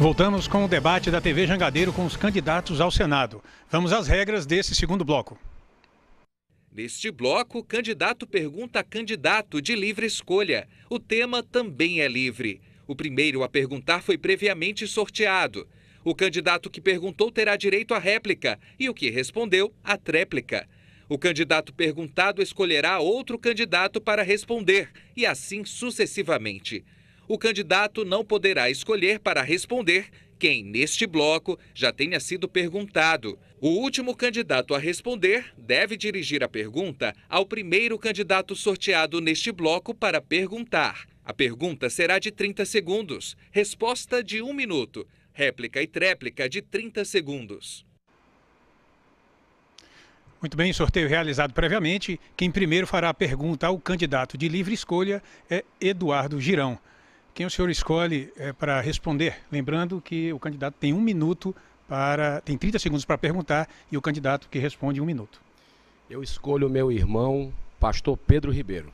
Voltamos com o debate da TV Jangadeiro com os candidatos ao Senado. Vamos às regras desse segundo bloco. Neste bloco, candidato pergunta a candidato de livre escolha. O tema também é livre. O primeiro a perguntar foi previamente sorteado. O candidato que perguntou terá direito à réplica e o que respondeu, à tréplica. O candidato perguntado escolherá outro candidato para responder e assim sucessivamente. O candidato não poderá escolher para responder quem, neste bloco, já tenha sido perguntado. O último candidato a responder deve dirigir a pergunta ao primeiro candidato sorteado neste bloco para perguntar. A pergunta será de 30 segundos, resposta de 1 minuto, réplica e tréplica de 30 segundos. Muito bem, sorteio realizado previamente. Quem primeiro fará a pergunta ao candidato de livre escolha é Eduardo Girão. Quem o senhor escolhe para responder? Lembrando que o candidato tem 1 minuto tem 30 segundos para perguntar e o candidato que responde 1 minuto. Eu escolho o meu irmão, pastor Pedro Ribeiro.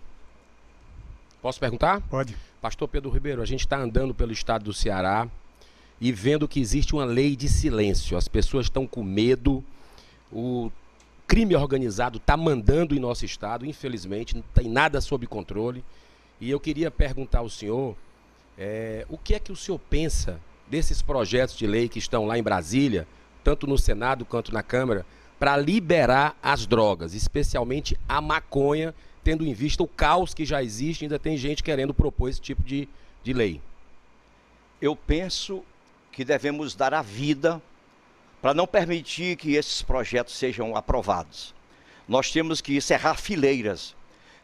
Posso perguntar? Pode. Pastor Pedro Ribeiro, a gente está andando pelo estado do Ceará e vendo que existe uma lei de silêncio. As pessoas estão com medo, o crime organizado está mandando em nosso estado, infelizmente, não tem nada sob controle. E eu queria perguntar ao senhor, o que é que o senhor pensa desses projetos de lei que estão lá em Brasília, tanto no Senado quanto na Câmara, para liberar as drogas, especialmente a maconha, tendo em vista o caos que já existe, ainda tem gente querendo propor esse tipo de lei. Eu penso que devemos dar a vida para não permitir que esses projetos sejam aprovados. Nós temos que encerrar fileiras,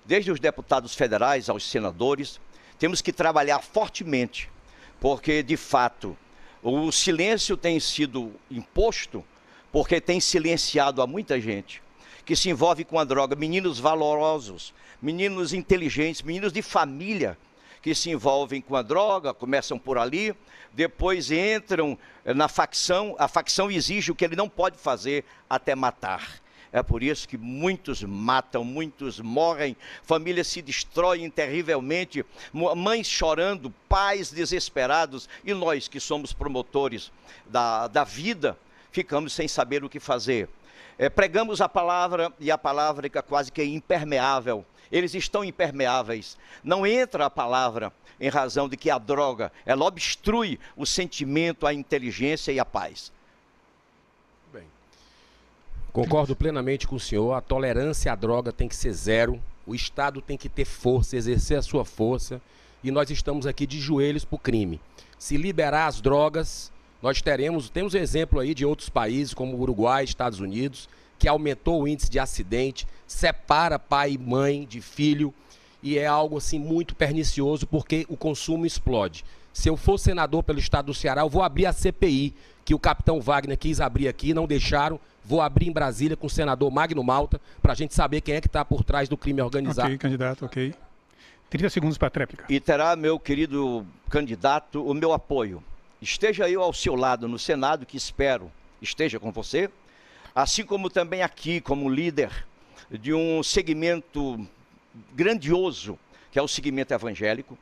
desde os deputados federais aos senadores. Temos que trabalhar fortemente, porque, de fato, o silêncio tem sido imposto porque tem silenciado a muita gente que se envolve com a droga. Meninos valorosos, meninos inteligentes, meninos de família que se envolvem com a droga, começam por ali, depois entram na facção, a facção exige o que ele não pode fazer, até matar. É por isso que muitos matam, muitos morrem, famílias se destroem terrivelmente, mães chorando, pais desesperados, e nós que somos promotores da vida, ficamos sem saber o que fazer. Pregamos a palavra e a palavra fica quase que impermeável. Eles estão impermeáveis. Não entra a palavra em razão de que a droga, ela obstrui o sentimento, a inteligência e a paz. Concordo plenamente com o senhor, a tolerância à droga tem que ser zero, o Estado tem que ter força, exercer a sua força, e nós estamos aqui de joelhos para o crime. Se liberar as drogas, nós temos exemplo aí de outros países, como o Uruguai, Estados Unidos, que aumentou o índice de acidente, separa pai e mãe de filho, e é algo assim muito pernicioso, porque o consumo explode. Se eu for senador pelo estado do Ceará, eu vou abrir a CPI, que o capitão Wagner quis abrir aqui, não deixaram. Vou abrir em Brasília com o senador Magno Malta, para a gente saber quem é que está por trás do crime organizado. Ok, candidato, ok. 30 segundos para a tréplica. E terá, meu querido candidato, o meu apoio. Esteja eu ao seu lado no Senado, que espero esteja com você, assim como também aqui, como líder de um segmento grandioso, que é o segmento evangélico.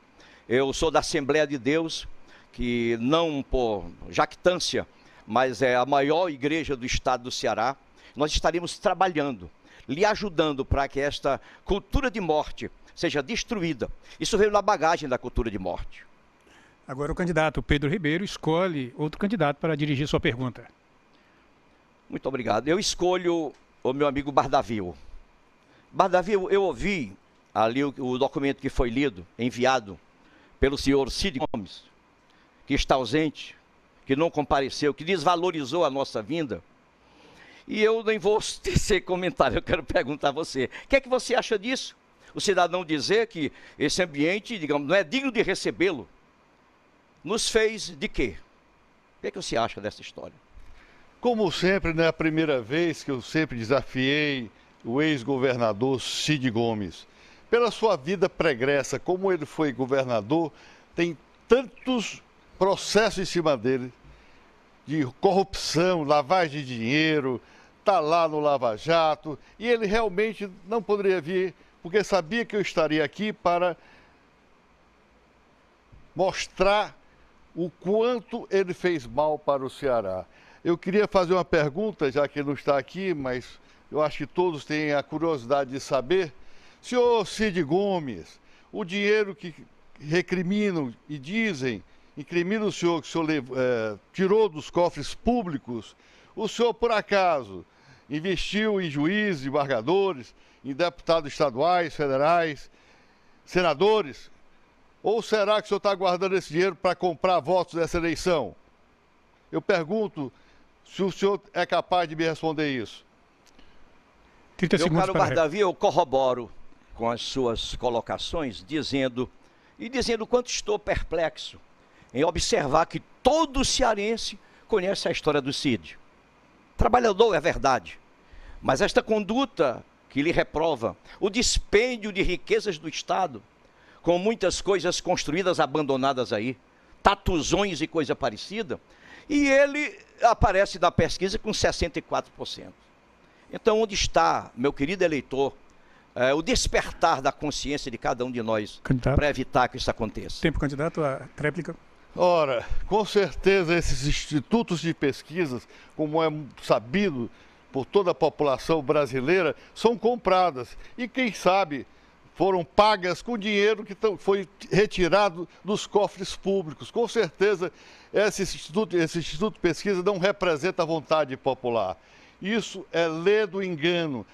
Eu sou da Assembleia de Deus, que não por jactância, mas é a maior igreja do estado do Ceará. Nós estaremos trabalhando, lhe ajudando para que esta cultura de morte seja destruída. Isso veio na bagagem da cultura de morte. Agora o candidato Pedro Ribeiro escolhe outro candidato para dirigir sua pergunta. Muito obrigado. Eu escolho o meu amigo Bardavil. Bardavil, eu ouvi ali o documento que foi lido, enviado pelo senhor Cid Gomes, que está ausente, que não compareceu, que desvalorizou a nossa vinda. E eu nem vou tecer comentário, eu quero perguntar a você. O que é que você acha disso? O cidadão dizer que esse ambiente, digamos, não é digno de recebê-lo. Nos fez de quê? O que é que você acha dessa história? Como sempre, não é a primeira vez que eu sempre desafiei o ex-governador Cid Gomes. Pela sua vida pregressa, como ele foi governador, tem tantos processos em cima dele, de corrupção, lavagem de dinheiro, está lá no Lava Jato, e ele realmente não poderia vir, porque sabia que eu estaria aqui para mostrar o quanto ele fez mal para o Ceará. Eu queria fazer uma pergunta, já que ele não está aqui, mas eu acho que todos têm a curiosidade de saber. Senhor Cid Gomes, o dinheiro que recriminam e dizem, incriminam o senhor que o senhor tirou dos cofres públicos, o senhor, por acaso, investiu em juízes, embargadores, em deputados estaduais, federais, senadores? Ou será que o senhor está guardando esse dinheiro para comprar votos dessa eleição? Eu pergunto se o senhor é capaz de me responder isso. 30 Meu segundos caro para Bardavi, eu corroboro com as suas colocações, dizendo quanto estou perplexo em observar que todo cearense conhece a história do Cid. Trabalhador, é verdade, mas esta conduta que lhe reprova, o dispêndio de riquezas do Estado, com muitas coisas construídas abandonadas aí, tatuzões e coisa parecida, e ele aparece na pesquisa com 64%. Então, onde está, meu querido eleitor, o despertar da consciência de cada um de nós para evitar que isso aconteça? Tempo, candidato, a réplica. Ora, com certeza esses institutos de pesquisas, como é sabido por toda a população brasileira, são compradas. E quem sabe foram pagas com dinheiro que foi retirado dos cofres públicos. Com certeza esse instituto de pesquisa não representa a vontade popular. Isso é ledo engano.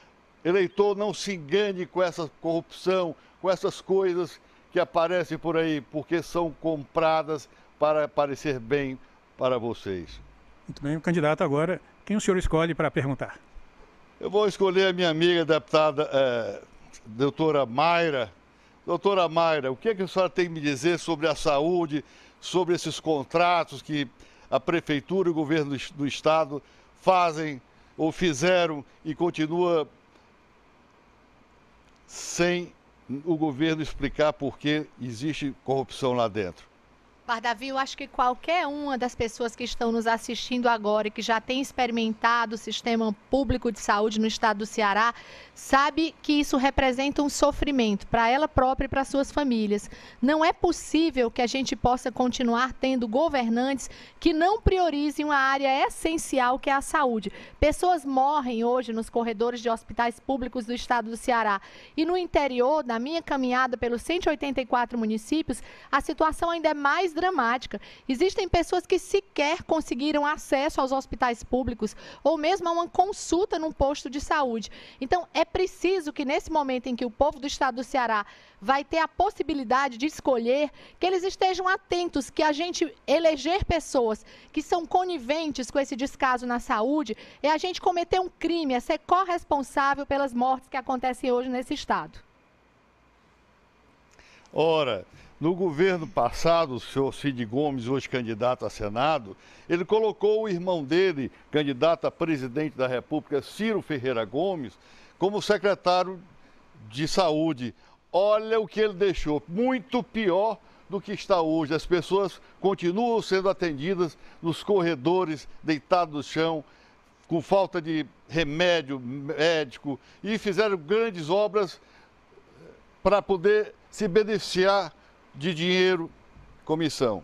Eleitor, não se engane com essa corrupção, com essas coisas que aparecem por aí, porque são compradas para parecer bem para vocês. Muito bem, o candidato agora, quem o senhor escolhe para perguntar? Eu vou escolher a minha amiga deputada, doutora Mayra. Doutora Mayra, o que é que a senhora tem que me dizer sobre a saúde, sobre esses contratos que a Prefeitura e o Governo do Estado fazem ou fizeram e continua sem o governo explicar por que existe corrupção lá dentro? Bardavi, eu acho que qualquer uma das pessoas que estão nos assistindo agora e que já tem experimentado o sistema público de saúde no estado do Ceará, sabe que isso representa um sofrimento para ela própria e para suas famílias. Não é possível que a gente possa continuar tendo governantes que não priorizem uma área essencial que é a saúde. Pessoas morrem hoje nos corredores de hospitais públicos do estado do Ceará. E no interior, na minha caminhada pelos 184 municípios, a situação ainda é mais dramática. Existem pessoas que sequer conseguiram acesso aos hospitais públicos ou mesmo a uma consulta num posto de saúde. Então, é preciso que nesse momento em que o povo do estado do Ceará vai ter a possibilidade de escolher, que eles estejam atentos, que a gente eleger pessoas que são coniventes com esse descaso na saúde é a gente cometer um crime, é ser corresponsável pelas mortes que acontecem hoje nesse estado. Ora, no governo passado, o senhor Cid Gomes, hoje candidato a Senado, ele colocou o irmão dele, candidato a presidente da República, Ciro Ferreira Gomes, como secretário de Saúde. Olha o que ele deixou, muito pior do que está hoje. As pessoas continuam sendo atendidas nos corredores, deitados no chão, com falta de remédio médico, e fizeram grandes obras para poder se beneficiar de dinheiro, comissão.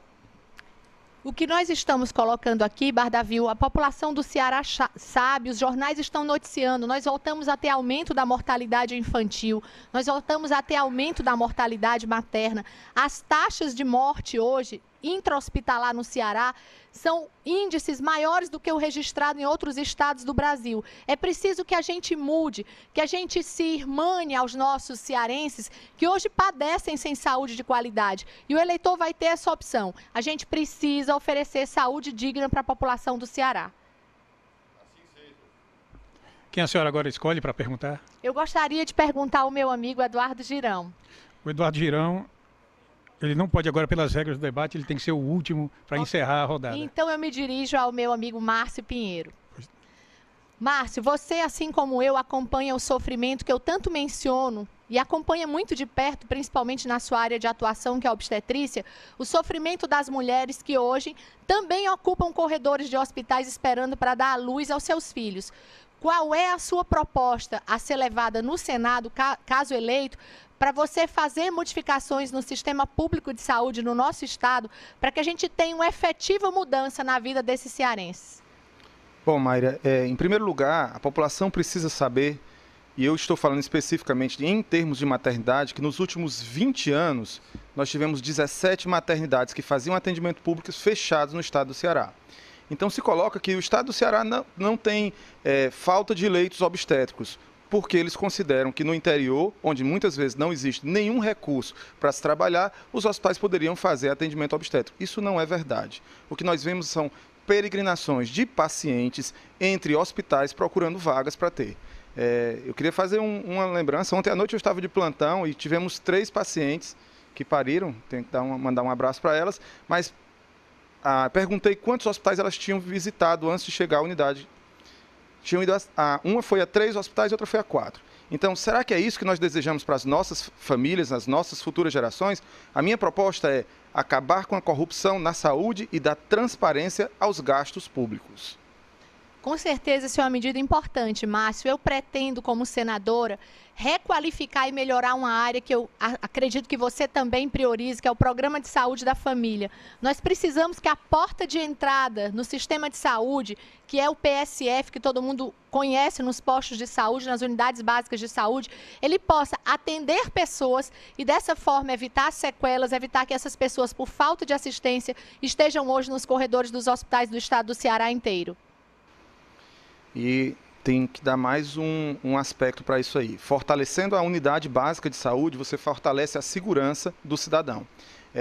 O que nós estamos colocando aqui, Bardavi, a população do Ceará sabe, os jornais estão noticiando, nós voltamos a ter aumento da mortalidade infantil, nós voltamos a ter aumento da mortalidade materna. As taxas de morte hoje, intra-hospitalar no Ceará, são índices maiores do que o registrado em outros estados do Brasil. É preciso que a gente mude, que a gente se irmane aos nossos cearenses que hoje padecem sem saúde de qualidade. E o eleitor vai ter essa opção. A gente precisa oferecer saúde digna para a população do Ceará. Quem a senhora agora escolhe para perguntar? Eu gostaria de perguntar ao meu amigo Eduardo Girão. O Eduardo Girão, ele não pode agora, pelas regras do debate, ele tem que ser o último para encerrar a rodada. Então eu me dirijo ao meu amigo Márcio Pinheiro. Márcio, você, assim como eu, acompanha o sofrimento que eu tanto menciono e acompanha muito de perto, principalmente na sua área de atuação, que é a obstetrícia, o sofrimento das mulheres que hoje também ocupam corredores de hospitais esperando para dar à luz aos seus filhos. qual é a sua proposta a ser levada no Senado, caso eleito, para você fazer modificações no sistema público de saúde no nosso estado, para que a gente tenha uma efetiva mudança na vida desses cearenses? Bom, Mayra, em primeiro lugar, a população precisa saber, e eu estou falando especificamente em termos de maternidade, que nos últimos 20 anos nós tivemos 17 maternidades que faziam atendimento público fechados no estado do Ceará. Então se coloca que o estado do Ceará não tem falta de leitos obstétricos, porque eles consideram que no interior, onde muitas vezes não existe nenhum recurso para se trabalhar, os hospitais poderiam fazer atendimento obstétrico. Isso não é verdade. O que nós vemos são peregrinações de pacientes entre hospitais procurando vagas para ter. Eu queria fazer uma lembrança. Ontem à noite eu estava de plantão e tivemos 3 pacientes que pariram, tenho que mandar um abraço para elas, mas perguntei quantos hospitais elas tinham visitado antes de chegar à unidade. Uma foi a 3 hospitais e outra foi a 4. Então, será que é isso que nós desejamos para as nossas famílias, as nossas futuras gerações? A minha proposta é acabar com a corrupção na saúde e dar transparência aos gastos públicos. Com certeza, isso é uma medida importante, Márcio. Eu pretendo, como senadora, requalificar e melhorar uma área que eu acredito que você também prioriza, que é o Programa de Saúde da Família. Nós precisamos que a porta de entrada no sistema de saúde, que é o PSF, que todo mundo conhece nos postos de saúde, nas unidades básicas de saúde, ele possa atender pessoas e, dessa forma, evitar sequelas, evitar que essas pessoas, por falta de assistência, estejam hoje nos corredores dos hospitais do estado do Ceará inteiro. E tem que dar mais um aspecto para isso aí. Fortalecendo a unidade básica de saúde, você fortalece a segurança do cidadão.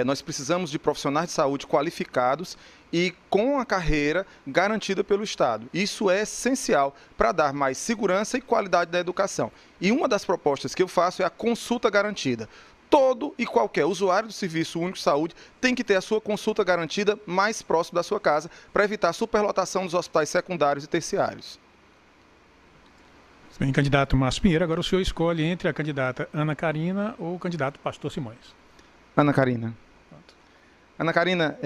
Nós precisamos de profissionais de saúde qualificados e com a carreira garantida pelo Estado. Isso é essencial para dar mais segurança e qualidade da educação. E uma das propostas que eu faço é a consulta garantida. Todo e qualquer usuário do Serviço Único de Saúde tem que ter a sua consulta garantida mais próximo da sua casa para evitar a superlotação dos hospitais secundários e terciários. Bem, candidato Márcio Pinheiro, agora o senhor escolhe entre a candidata Ana Carina ou o candidato Pastor Simões. Ana Carina. Ana Carina,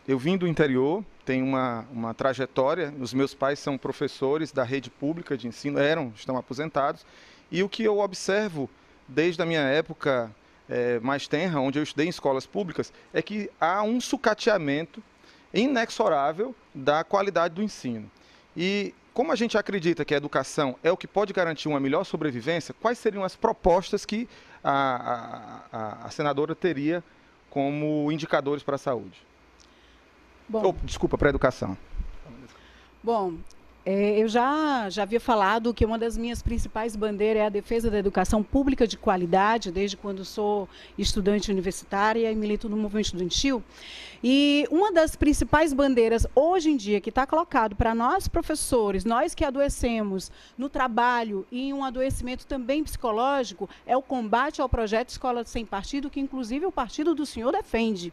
eu vim do interior, tenho uma trajetória, os meus pais são professores da rede pública de ensino, estão aposentados, e o que eu observo desde a minha época mais tenra, onde eu estudei em escolas públicas, é que há um sucateamento inexorável da qualidade do ensino. E como a gente acredita que a educação é o que pode garantir uma melhor sobrevivência, quais seriam as propostas que a senadora teria como indicadores para a saúde? Desculpa, para a educação. Bom, eu já havia falado que uma das minhas principais bandeiras é a defesa da educação pública de qualidade, desde quando sou estudante universitária e milito no movimento estudantil. E uma das principais bandeiras hoje em dia que está colocado para nós professores, nós que adoecemos no trabalho e um adoecimento também psicológico, é o combate ao projeto Escola Sem Partido, que inclusive o partido do senhor defende.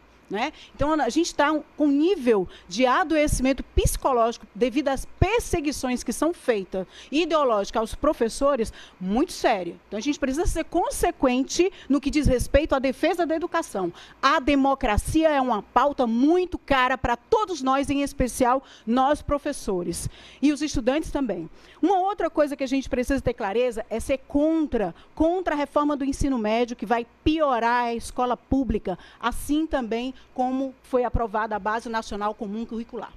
Então, a gente está com um nível de adoecimento psicológico devido às perseguições que são feitas ideológicas aos professores muito séria. Então, a gente precisa ser consequente no que diz respeito à defesa da educação. A democracia é uma pauta muito cara para todos nós, em especial nós professores. E os estudantes também. Uma outra coisa que a gente precisa ter clareza é ser contra a reforma do ensino médio, que vai piorar a escola pública, assim também como foi aprovada a Base Nacional Comum Curricular.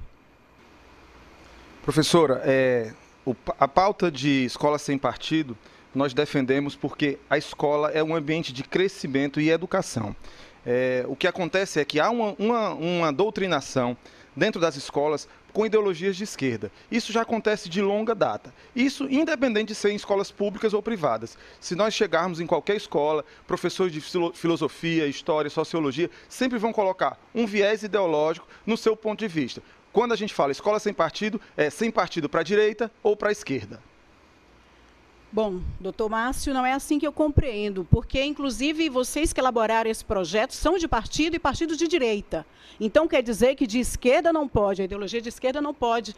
Professora, a pauta de escola sem partido nós defendemos porque a escola é um ambiente de crescimento e educação. O que acontece é que há uma doutrinação dentro das escolas com ideologias de esquerda. Isso já acontece de longa data. Isso independente de ser em escolas públicas ou privadas. Se nós chegarmos em qualquer escola, professores de filosofia, história, sociologia, sempre vão colocar um viés ideológico no seu ponto de vista. Quando a gente fala escola sem partido, é sem partido para a direita ou para a esquerda. Bom, doutor Márcio, não é assim que eu compreendo, porque, inclusive, vocês que elaboraram esse projeto são de partido e partido de direita. Então, quer dizer que de esquerda não pode, a ideologia de esquerda não pode,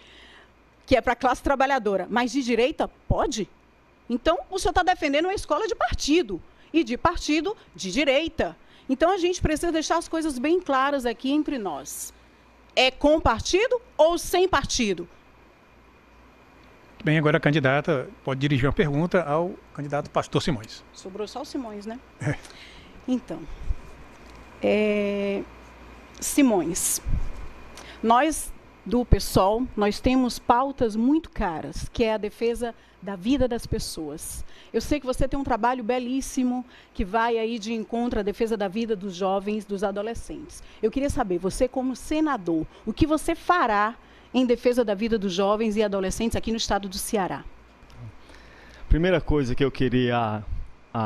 que é para a classe trabalhadora, mas de direita pode? Então, o senhor está defendendo uma escola de partido, e de partido de direita. Então, a gente precisa deixar as coisas bem claras aqui entre nós. É com partido ou sem partido? Bem, agora a candidata pode dirigir uma pergunta ao candidato Pastor Simões. Sobrou só o Simões, né? É. Então, Simões, nós do PSOL, nós temos pautas muito caras, que é a defesa da vida das pessoas. Eu sei que você tem um trabalho belíssimo que vai aí de encontro à defesa da vida dos jovens, dos adolescentes. Eu queria saber, você como senador, o que você fará em defesa da vida dos jovens e adolescentes aqui no estado do Ceará? Primeira coisa que eu queria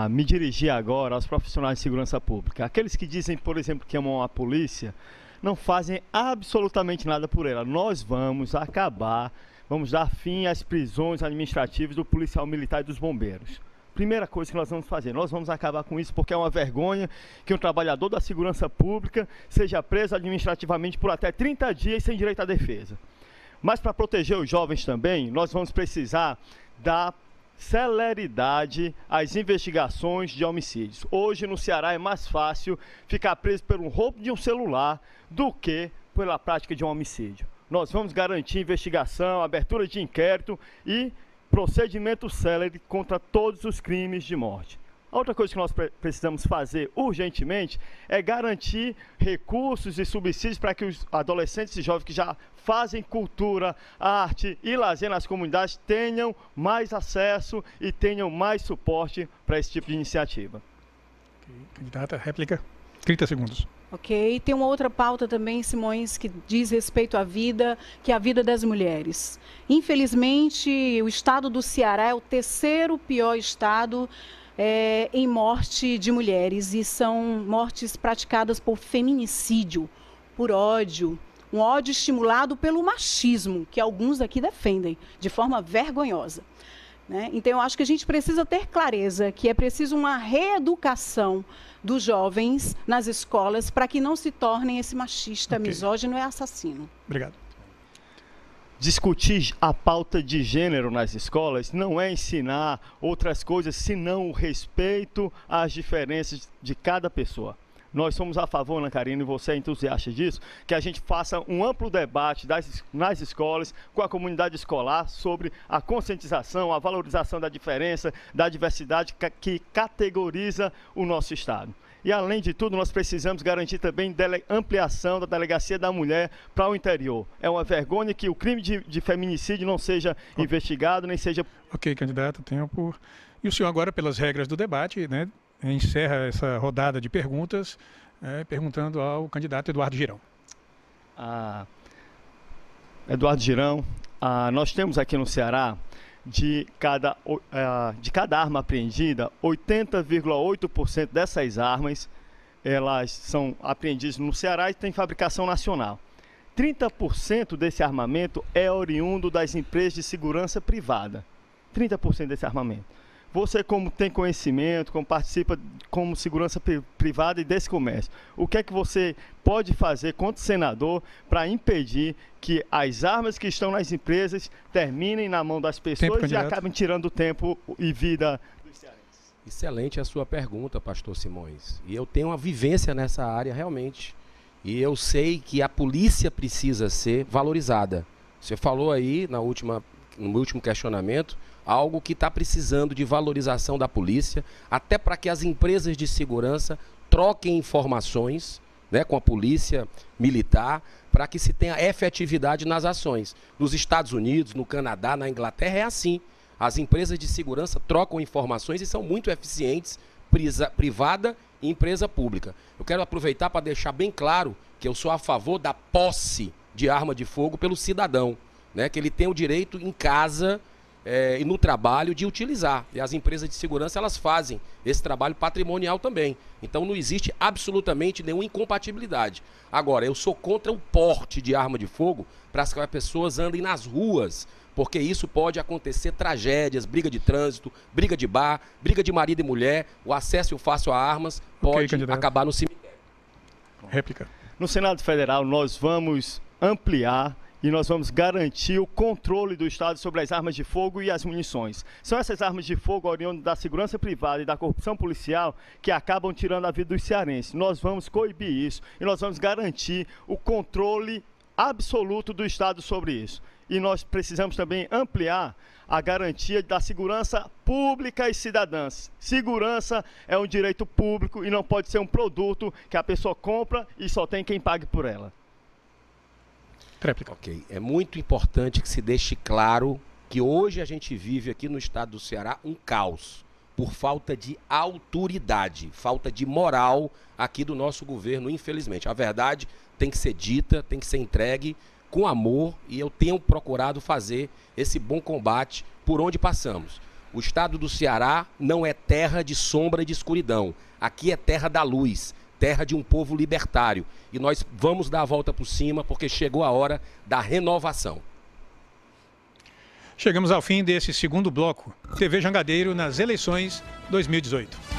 me dirigir agora aos profissionais de segurança pública. Aqueles que dizem, por exemplo, que amam a polícia, não fazem absolutamente nada por ela. Nós vamos acabar, vamos dar fim às prisões administrativas do policial militar e dos bombeiros. Primeira coisa que nós vamos fazer, nós vamos acabar com isso, porque é uma vergonha que um trabalhador da segurança pública seja preso administrativamente por até 30 dias sem direito à defesa. Mas para proteger os jovens também, nós vamos precisar dar celeridade às investigações de homicídios. Hoje no Ceará é mais fácil ficar preso por um roubo de um celular do que pela prática de um homicídio. Nós vamos garantir investigação, abertura de inquérito e procedimento célere contra todos os crimes de morte. A outra coisa que nós precisamos fazer urgentemente é garantir recursos e subsídios para que os adolescentes e jovens que já fazem cultura, arte e lazer nas comunidades tenham mais acesso e tenham mais suporte para esse tipo de iniciativa. Candidata, réplica, 30 segundos. Ok, tem uma outra pauta também, Simões, que diz respeito à vida, que é a vida das mulheres. Infelizmente, o estado do Ceará é o terceiro pior estado em morte de mulheres, e são mortes praticadas por feminicídio, por ódio, um ódio estimulado pelo machismo, que alguns aqui defendem de forma vergonhosa. Né? Então, eu acho que a gente precisa ter clareza que é preciso uma reeducação dos jovens nas escolas para que não se tornem esse machista, misógino e assassino. Obrigado. Discutir a pauta de gênero nas escolas não é ensinar outras coisas, senão o respeito às diferenças de cada pessoa. Nós somos a favor, Ana Karina, e você é entusiasta disso, que a gente faça um amplo debate nas escolas, com a comunidade escolar, sobre a conscientização, a valorização da diferença, da diversidade que categoriza o nosso Estado. E, além de tudo, nós precisamos garantir também ampliação da delegacia da mulher para o interior. É uma vergonha que o crime de feminicídio não seja investigado, nem seja... Ok, candidato, tempo. E o senhor agora, pelas regras do debate, né, encerra essa rodada de perguntas, perguntando ao candidato Eduardo Girão. Eduardo Girão, nós temos aqui no Ceará, de cada arma apreendida, 80,8% dessas armas, elas são apreendidas no Ceará e tem fabricação nacional. 30% desse armamento é oriundo das empresas de segurança privada. 30% desse armamento. Você, como tem conhecimento, como participa como segurança privada e desse comércio, o que é que você pode fazer, quanto senador, para impedir que as armas que estão nas empresas terminem na mão das pessoas e acabem tirando tempo e vida dos cearenses? Excelente a sua pergunta, pastor Simões. E eu tenho uma vivência nessa área realmente. E eu sei que a polícia precisa ser valorizada. Você falou aí no último questionamento, algo que está precisando de valorização da polícia, até para que as empresas de segurança troquem informações, né, com a polícia militar, para que se tenha efetividade nas ações. Nos Estados Unidos, no Canadá, na Inglaterra é assim. As empresas de segurança trocam informações e são muito eficientes, privada e empresa pública. Eu quero aproveitar para deixar bem claro que eu sou a favor da posse de arma de fogo pelo cidadão, né, que ele tem o direito em casa e no trabalho de utilizar. E as empresas de segurança, elas fazem esse trabalho patrimonial também. Então não existe absolutamente nenhuma incompatibilidade. Agora, eu sou contra o porte de arma de fogo para que as pessoas andem nas ruas, porque isso pode acontecer tragédias, briga de trânsito, briga de bar, briga de marido e mulher, o acesso fácil a armas pode acabar no cemitério. Réplica. No Senado Federal, nós vamos ampliar e nós vamos garantir o controle do Estado sobre as armas de fogo e as munições. São essas armas de fogo oriundas da segurança privada e da corrupção policial que acabam tirando a vida dos cearenses. Nós vamos coibir isso e nós vamos garantir o controle absoluto do Estado sobre isso. E nós precisamos também ampliar a garantia da segurança pública e cidadã. Segurança é um direito público e não pode ser um produto que a pessoa compra e só tem quem pague por ela. Ok, é muito importante que se deixe claro que hoje a gente vive aqui no estado do Ceará um caos por falta de autoridade, falta de moral aqui do nosso governo, infelizmente. A verdade tem que ser dita, tem que ser entregue com amor, e eu tenho procurado fazer esse bom combate por onde passamos. O estado do Ceará não é terra de sombra e de escuridão. Aqui é terra da luz, terra de um povo libertário. E nós vamos dar a volta por cima, porque chegou a hora da renovação. Chegamos ao fim desse segundo bloco. TV Jangadeiro nas eleições 2018.